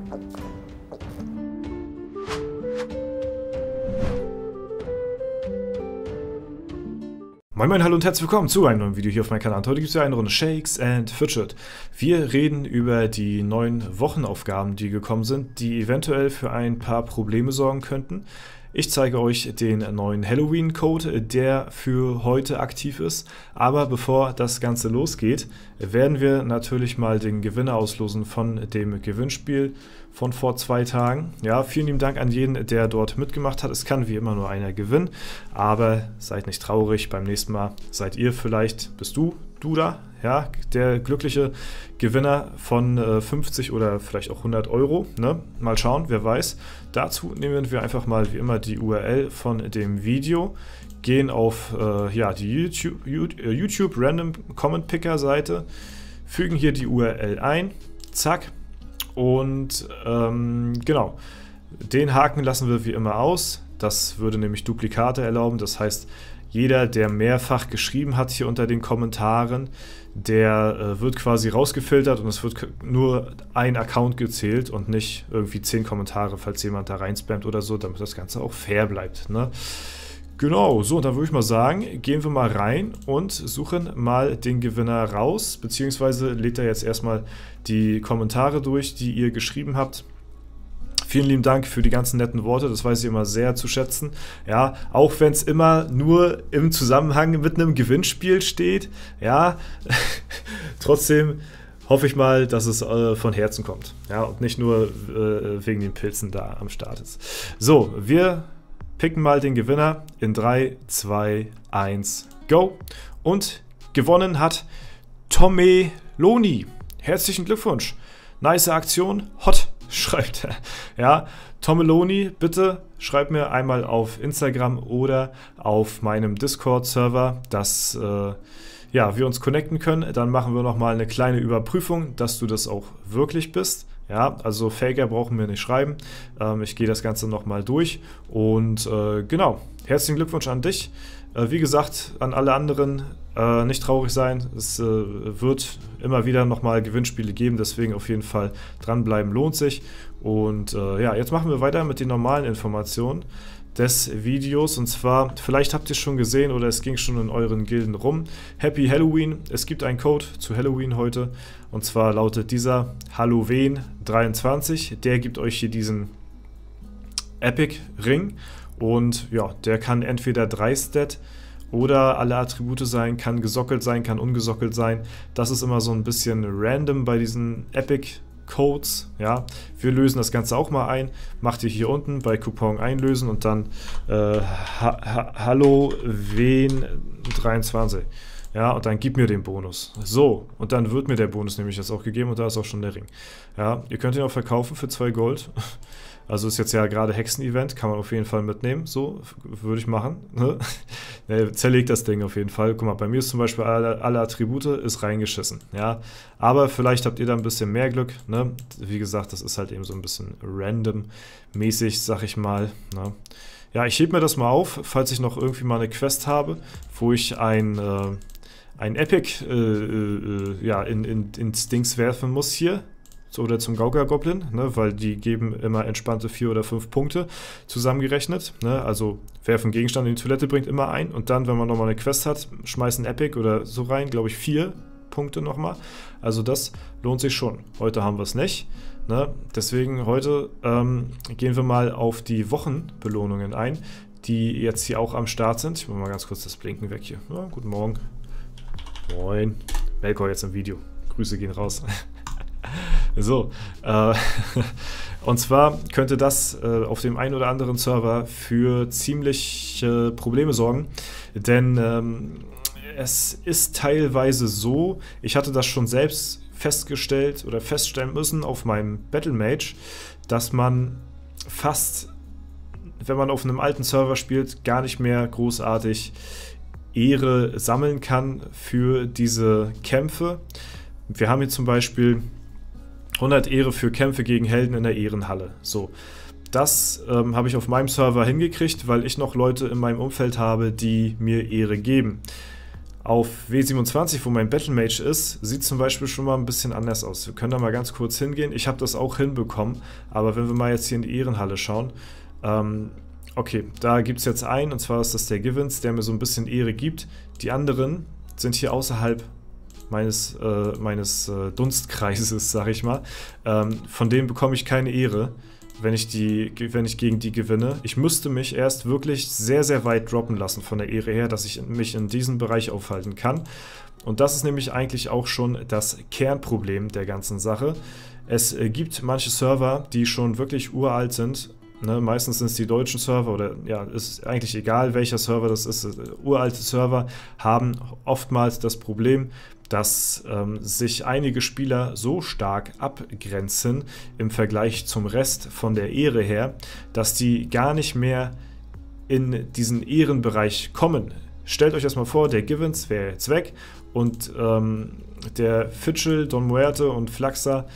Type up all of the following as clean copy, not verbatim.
Moin Moin, hallo und herzlich willkommen zu einem neuen Video hier auf meinem Kanal. Heute gibt es ja eine Runde Shakes and Fidget. Wir reden über die neuen Wochenaufgaben, die gekommen sind, die eventuell für ein paar Probleme sorgen könnten. Ich zeige euch den neuen Halloween-Code, der für heute aktiv ist. Aber bevor das Ganze losgeht, werden wir natürlich mal den Gewinner auslosen von dem Gewinnspiel von vor 2 Tagen. Ja, vielen lieben Dank an jeden, der dort mitgemacht hat. Es kann wie immer nur einer gewinnen, aber seid nicht traurig. Beim nächsten Mal seid ihr vielleicht, bist du da, ja, der glückliche Gewinner von 50 oder vielleicht auch 100 Euro. Ne? Mal schauen, wer weiß. Dazu nehmen wir einfach mal wie immer die URL von dem Video, gehen auf ja, die YouTube Random Comment Picker Seite, fügen hier die URL ein, zack, und genau, den Haken lassen wir wie immer aus. Das würde nämlich Duplikate erlauben, das heißt, jeder, der mehrfach geschrieben hat hier unter den Kommentaren, der wird quasi rausgefiltert und es wird nur ein Account gezählt und nicht irgendwie 10 Kommentare, falls jemand da reinspammt oder so, damit das Ganze auch fair bleibt. Ne? Genau, so, und dann würde ich mal sagen, gehen wir mal rein und suchen mal den Gewinner raus, beziehungsweise lädt er jetzt erstmal die Kommentare durch, die ihr geschrieben habt. Vielen lieben Dank für die ganzen netten Worte, das weiß ich immer sehr zu schätzen. Ja, auch wenn es immer nur im Zusammenhang mit einem Gewinnspiel steht, ja, trotzdem hoffe ich mal, dass es von Herzen kommt. Ja, und nicht nur wegen den Pilzen da am Start ist. So, wir picken mal den Gewinner in 3, 2, 1, go. Und gewonnen hat Tomeloni. Herzlichen Glückwunsch. Nice Aktion, hot. Schreibt er. Ja, Tomeloni, bitte schreibt mir einmal auf Instagram oder auf meinem Discord-Server, dass ja, wir uns connecten können. Dann machen wir nochmal eine kleine Überprüfung, dass du das auch wirklich bist. Ja, also Faker brauchen wir nicht schreiben. Ich gehe das Ganze nochmal durch. Und genau, herzlichen Glückwunsch an dich. Wie gesagt, an alle anderen nicht traurig sein. Es wird immer wieder nochmal Gewinnspiele geben, deswegen auf jeden Fall dranbleiben lohnt sich. Und ja, jetzt machen wir weiter mit den normalen Informationen des Videos. Und zwar, vielleicht habt ihr es schon gesehen oder es ging schon in euren Gilden rum. Happy Halloween. Es gibt einen Code zu Halloween heute. Und zwar lautet dieser Halloween23. Der gibt euch hier diesen Epic Ring. Und ja, der kann entweder 3-Stat oder alle Attribute sein, kann gesockelt sein, kann ungesockelt sein. Das ist immer so ein bisschen random bei diesen Epic Codes. Ja, wir lösen das Ganze auch mal ein. Macht ihr hier unten bei Coupon einlösen und dann Halloween23. Ja, und dann gib mir den Bonus. So, und dann wird mir der Bonus nämlich jetzt auch gegeben und da ist auch schon der Ring. Ja, ihr könnt ihn auch verkaufen für 2 Gold. Also ist jetzt ja gerade Hexen-Event, kann man auf jeden Fall mitnehmen. So, würde ich machen. Ne? Zerlegt das Ding auf jeden Fall. Guck mal, bei mir ist zum Beispiel alle Attribute ist reingeschissen. Ja, aber vielleicht habt ihr da ein bisschen mehr Glück. Ne? Wie gesagt, das ist halt eben so ein bisschen random-mäßig, sag ich mal. Ne? Ja, ich hebe mir das mal auf, falls ich noch irgendwie mal eine Quest habe, wo ich ein Epic ja, ins Dings werfen muss hier. Oder zum Gauger-Goblin, ne, weil die geben immer entspannte 4 oder 5 Punkte zusammengerechnet. Ne, also werfen Gegenstand in die Toilette bringt immer ein und dann, wenn man nochmal eine Quest hat, schmeißen Epic oder so rein, glaube ich 4 Punkte nochmal. Also das lohnt sich schon. Heute haben wir es nicht. Ne, deswegen heute gehen wir mal auf die Wochenbelohnungen ein, die jetzt hier auch am Start sind. Ich mache mal ganz kurz das Blinken weg hier. Ja, guten Morgen. Moin. Melkor jetzt im Video. Grüße gehen raus. So, und zwar könnte das auf dem einen oder anderen Server für ziemliche Probleme sorgen, denn es ist teilweise so, ich hatte das schon selbst festgestellt oder feststellen müssen auf meinem Battle Mage, dass man fast, wenn man auf einem alten Server spielt, gar nicht mehr großartig Ehre sammeln kann für diese Kämpfe. Wir haben hier zum Beispiel 100 Ehre für Kämpfe gegen Helden in der Ehrenhalle. So, das habe ich auf meinem Server hingekriegt, weil ich noch Leute in meinem Umfeld habe, die mir Ehre geben. Auf W27, wo mein Battlemage ist, sieht zum Beispiel schon mal ein bisschen anders aus. Wir können da mal ganz kurz hingehen. Ich habe das auch hinbekommen, aber wenn wir mal jetzt hier in die Ehrenhalle schauen, okay, da gibt es jetzt einen, und zwar ist das der Givens, der mir so ein bisschen Ehre gibt. Die anderen sind hier außerhalb meines Dunstkreises, sag ich mal. Von denen bekomme ich keine Ehre, wenn ich gegen die gewinne. Ich müsste mich erst wirklich sehr, sehr weit droppen lassen von der Ehre her, dass ich mich in diesem Bereich aufhalten kann. Und das ist nämlich eigentlich auch schon das Kernproblem der ganzen Sache. Es gibt manche Server, die schon wirklich uralt sind. Ne, meistens sind es die deutschen Server, oder ja, ist eigentlich egal, welcher Server das ist. Uralte Server haben oftmals das Problem, dass sich einige Spieler so stark abgrenzen im Vergleich zum Rest von der Ehre her, dass die gar nicht mehr in diesen Ehrenbereich kommen. Stellt euch das mal vor, der Givens wäre jetzt weg und der Fitchel, Don Muerte und Flaxa,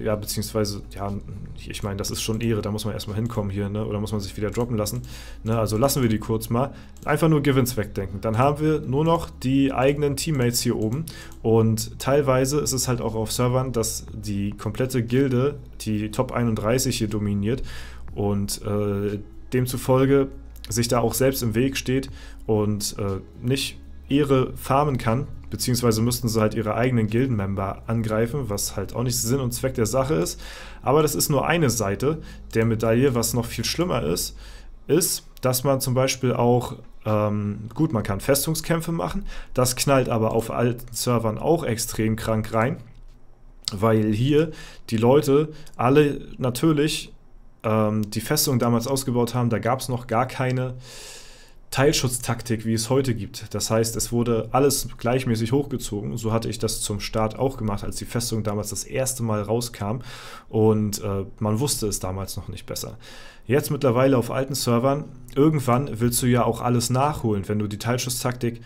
ja, beziehungsweise, ja, ich meine, das ist schon Ehre, da muss man erstmal hinkommen hier, ne? Oder muss man sich wieder droppen lassen. Ne? Also lassen wir die kurz mal. Einfach nur Givens wegdenken. Dann haben wir nur noch die eigenen Teammates hier oben. Und teilweise ist es halt auch auf Servern, dass die komplette Gilde, die Top 31 hier dominiert und demzufolge sich da auch selbst im Weg steht und nicht Ehre farmen kann, beziehungsweise müssten sie halt ihre eigenen Gildenmember angreifen, was halt auch nicht Sinn und Zweck der Sache ist. Aber das ist nur eine Seite der Medaille. Was noch viel schlimmer ist, dass man zum Beispiel auch, gut, man kann Festungskämpfe machen, das knallt aber auf alten Servern auch extrem krank rein, weil hier die Leute alle natürlich die Festung damals ausgebaut haben. Da gab es noch gar keine Teilschutztaktik, wie es heute gibt. Das heißt, es wurde alles gleichmäßig hochgezogen. So hatte ich das zum Start auch gemacht, als die Festung damals das erste Mal rauskam. Und man wusste es damals noch nicht besser. Jetzt mittlerweile auf alten Servern, irgendwann willst du ja auch alles nachholen, wenn du die Teilschutztaktik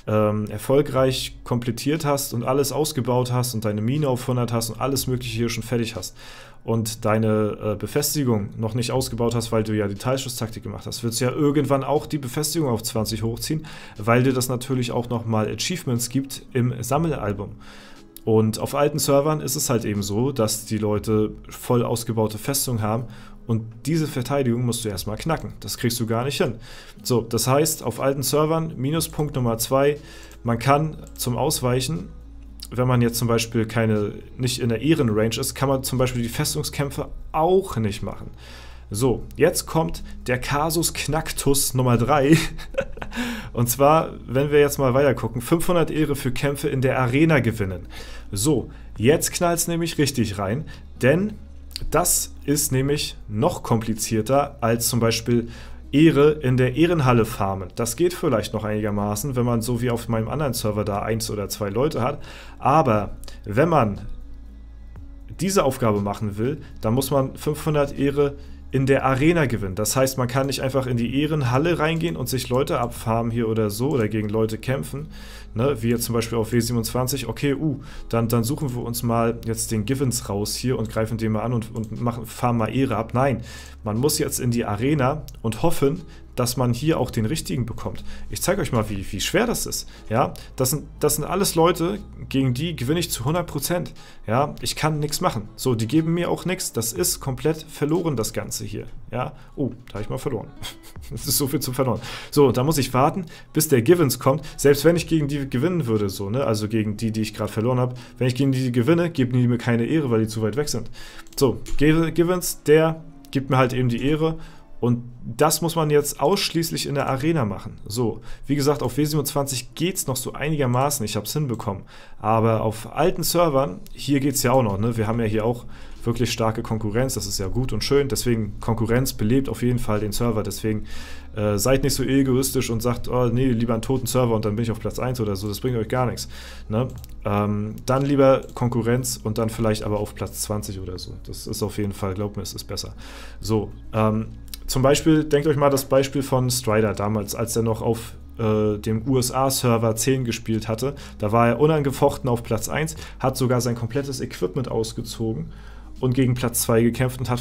erfolgreich komplettiert hast und alles ausgebaut hast und deine Mine auf 100 hast und alles mögliche hier schon fertig hast und deine Befestigung noch nicht ausgebaut hast, weil du ja die Teilschutztaktik gemacht hast, willst du ja irgendwann auch die Befestigung auf 20 hochziehen, weil dir das natürlich auch nochmal Achievements gibt im Sammelalbum. Und auf alten Servern ist es halt eben so, dass die Leute voll ausgebaute Festungen haben und diese Verteidigung musst du erstmal knacken. Das kriegst du gar nicht hin. So, das heißt, auf alten Servern, Minuspunkt Nummer 2, man kann zum Ausweichen, wenn man jetzt zum Beispiel nicht in der Ehrenrange ist, kann man zum Beispiel die Festungskämpfe auch nicht machen. So, jetzt kommt der Kasus Knacktus Nummer 3. Und zwar, wenn wir jetzt mal weiter gucken, 500 Ehre für Kämpfe in der Arena gewinnen. So, jetzt knallt es nämlich richtig rein, denn das ist nämlich noch komplizierter als zum Beispiel Ehre in der Ehrenhalle farmen. Das geht vielleicht noch einigermaßen, wenn man so wie auf meinem anderen Server da 1 oder 2 Leute hat. Aber wenn man diese Aufgabe machen will, dann muss man 500 Ehre in der Arena gewinnen. Das heißt, man kann nicht einfach in die Ehrenhalle reingehen und sich Leute abfarmen hier oder so oder gegen Leute kämpfen, ne? Wie jetzt zum Beispiel auf W27, okay, dann suchen wir uns mal jetzt den Givens raus hier und greifen den mal an und farmen mal Ehre ab. Nein, man muss jetzt in die Arena und hoffen, dass man hier auch den richtigen bekommt. Ich zeige euch mal, wie schwer das ist. Ja, das sind alles Leute, gegen die gewinne ich zu 100%. Ja, ich kann nichts machen. So, die geben mir auch nichts. Das ist komplett verloren, das Ganze hier. Ja, da habe ich mal verloren. Das ist so viel zu verloren. So, da muss ich warten, bis der Givens kommt. Selbst wenn ich gegen die gewinnen würde, so, ne, also gegen die ich gerade verloren habe, wenn ich gegen die gewinne, geben die mir keine Ehre, weil die zu weit weg sind. So, Givens, der gibt mir halt eben die Ehre. Und das muss man jetzt ausschließlich in der Arena machen. So, wie gesagt, auf W27 geht es noch so einigermaßen, ich habe es hinbekommen. Aber auf alten Servern, hier geht es ja auch noch, ne? Wir haben ja hier auch wirklich starke Konkurrenz, das ist ja gut und schön. Deswegen, Konkurrenz belebt auf jeden Fall den Server. Deswegen seid nicht so egoistisch und sagt, oh nee, lieber einen toten Server und dann bin ich auf Platz 1 oder so. Das bringt euch gar nichts. Ne? Dann lieber Konkurrenz und dann vielleicht aber auf Platz 20 oder so. Das ist auf jeden Fall, glaubt mir, es ist besser. So, zum Beispiel, denkt euch mal das Beispiel von Strider damals, als er noch auf dem USA-Server 10 gespielt hatte. Da war er unangefochten auf Platz 1, hat sogar sein komplettes Equipment ausgezogen und gegen Platz 2 gekämpft und hat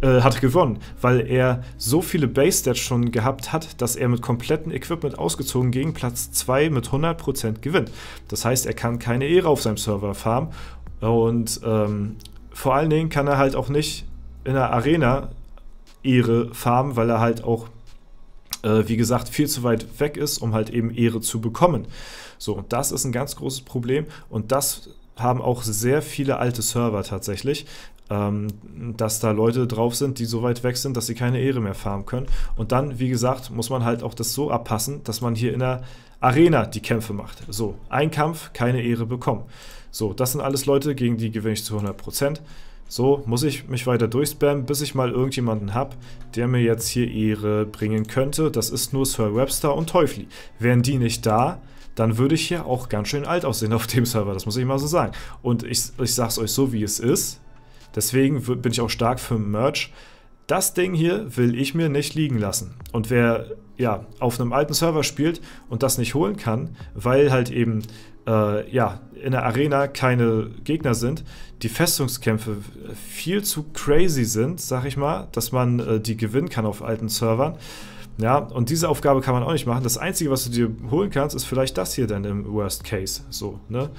hat gewonnen, weil er so viele Base-Stats schon gehabt hat, dass er mit komplettem Equipment ausgezogen gegen Platz 2 mit 100% gewinnt. Das heißt, er kann keine Ehre auf seinem Server farmen und vor allen Dingen kann er halt auch nicht in der Arena Ehre farmen, weil er halt auch, wie gesagt, viel zu weit weg ist, um halt eben Ehre zu bekommen. So, und das ist ein ganz großes Problem und das haben auch sehr viele alte Server tatsächlich, dass da Leute drauf sind, die so weit weg sind, dass sie keine Ehre mehr farmen können. Und dann, wie gesagt, muss man halt auch das so abpassen, dass man hier in der Arena die Kämpfe macht. So, ein Kampf, keine Ehre bekommen. So, das sind alles Leute, gegen die gewinne ich zu 100%. So, muss ich mich weiter durchspammen, bis ich mal irgendjemanden habe, der mir jetzt hier Ehre bringen könnte. Das ist nur Sir Webster und Teufli. Wären die nicht da, dann würde ich hier auch ganz schön alt aussehen auf dem Server, das muss ich mal so sagen. Und ich sag's euch so, wie es ist. Deswegen bin ich auch stark für Merch. Das Ding hier will ich mir nicht liegen lassen. Und wer ja auf einem alten Server spielt und das nicht holen kann, weil halt eben ja, in der Arena keine Gegner sind, die Festungskämpfe viel zu crazy sind, sag ich mal, dass man die gewinnen kann auf alten Servern. Ja, und diese Aufgabe kann man auch nicht machen. Das Einzige, was du dir holen kannst, ist vielleicht das hier dann im Worst Case. So, ne?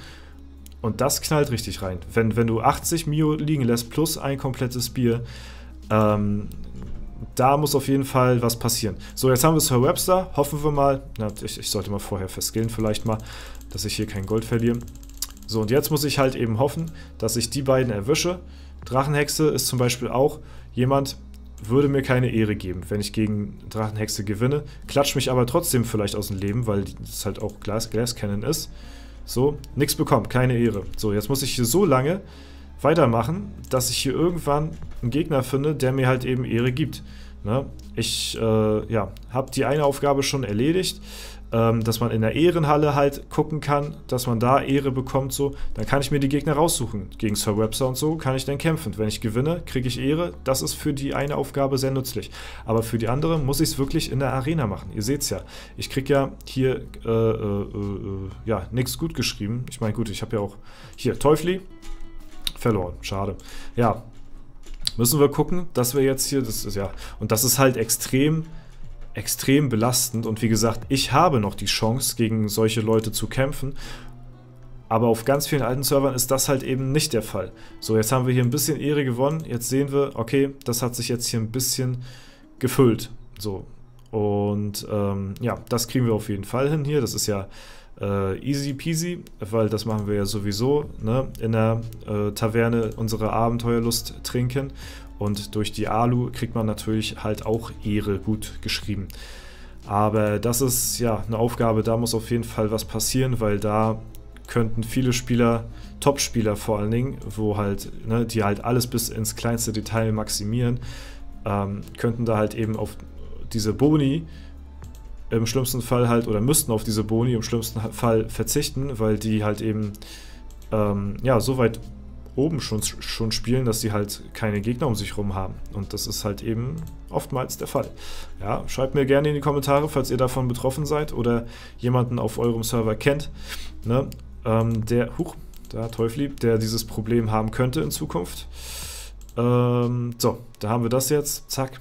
Und das knallt richtig rein. Wenn du 80 Mio liegen lässt plus ein komplettes Bier, da muss auf jeden Fall was passieren. So, jetzt haben wir Sir Webster. Hoffen wir mal. Na, ich sollte mal vorher verskillen vielleicht mal, dass ich hier kein Gold verliere. So, und jetzt muss ich halt eben hoffen, dass ich die beiden erwische. Drachenhexe ist zum Beispiel auch jemand, würde mir keine Ehre geben, wenn ich gegen Drachenhexe gewinne, klatscht mich aber trotzdem vielleicht aus dem Leben, weil es halt auch Glass-Cannon ist. So, nichts bekommt, keine Ehre. So, jetzt muss ich hier so lange weitermachen, dass ich hier irgendwann einen Gegner finde, der mir halt eben Ehre gibt. Ne? Ich ja, habe die eine Aufgabe schon erledigt, dass man in der Ehrenhalle halt gucken kann, dass man da Ehre bekommt, so, dann kann ich mir die Gegner raussuchen. Gegen Sir Webster und so kann ich dann kämpfen. Wenn ich gewinne, kriege ich Ehre. Das ist für die eine Aufgabe sehr nützlich. Aber für die andere muss ich es wirklich in der Arena machen. Ihr seht es ja. Ich kriege ja hier ja, nichts gut geschrieben. Ich meine, gut, ich habe ja auch hier Teufli verloren. Schade. Ja, müssen wir gucken, dass wir jetzt hier, das ist ja, und das ist halt extrem belastend und wie gesagt, ich habe noch die Chance, gegen solche Leute zu kämpfen, aber auf ganz vielen alten Servern ist das halt eben nicht der Fall. So, jetzt haben wir hier ein bisschen Ehre gewonnen, jetzt sehen wir, okay, das hat sich jetzt hier ein bisschen gefüllt, so, und ja, das kriegen wir auf jeden Fall hin hier, das ist ja easy peasy, weil das machen wir ja sowieso, ne, in der Taverne unsere Abenteuerlust trinken. Und durch die Alu kriegt man natürlich halt auch Ehre gut geschrieben. Aber das ist ja eine Aufgabe, da muss auf jeden Fall was passieren, weil da könnten viele Spieler, Top-Spieler vor allen Dingen, wo halt, ne, die halt alles bis ins kleinste Detail maximieren, könnten da halt eben auf diese Boni im schlimmsten Fall halt, oder müssten auf diese Boni im schlimmsten Fall verzichten, weil die halt eben ja, so weit oben schon spielen, dass sie halt keine Gegner um sich rum haben. Und das ist halt eben oftmals der Fall. Ja, schreibt mir gerne in die Kommentare, falls ihr davon betroffen seid oder jemanden auf eurem Server kennt, ne, der Teufli, der dieses Problem haben könnte in Zukunft. So, da haben wir das jetzt. Zack.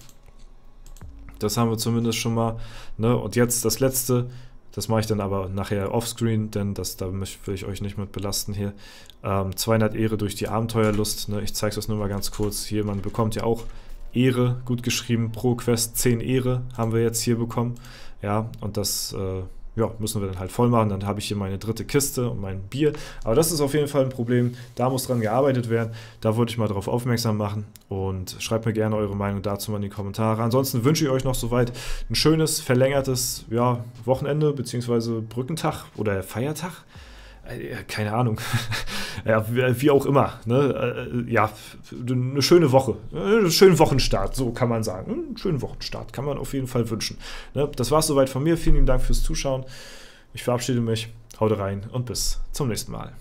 Das haben wir zumindest schon mal. Ne? Und jetzt das letzte. Das mache ich dann aber nachher offscreen, denn da will ich euch nicht mit belasten hier. 200 Ehre durch die Abenteuerlust. Ne? Ich zeige es euch nur mal ganz kurz. Hier, man bekommt ja auch Ehre, gut geschrieben, pro Quest 10 Ehre haben wir jetzt hier bekommen. Ja, und das ja, müssen wir dann halt voll machen. Dann habe ich hier meine dritte Kiste und mein Bier. Aber das ist auf jeden Fall ein Problem. Da muss dran gearbeitet werden. Da wollte ich mal darauf aufmerksam machen. Und schreibt mir gerne eure Meinung dazu mal in die Kommentare. Ansonsten wünsche ich euch noch soweit ein schönes, verlängertes, ja, Wochenende bzw. Brückentag oder Feiertag. Keine Ahnung. Ja, wie auch immer. Ne? Ja, eine schöne Woche. Einen schönen Wochenstart, so kann man sagen. Einen schönen Wochenstart kann man auf jeden Fall wünschen. Ne? Das war es soweit von mir. Vielen lieben Dank fürs Zuschauen. Ich verabschiede mich. Haut rein und bis zum nächsten Mal.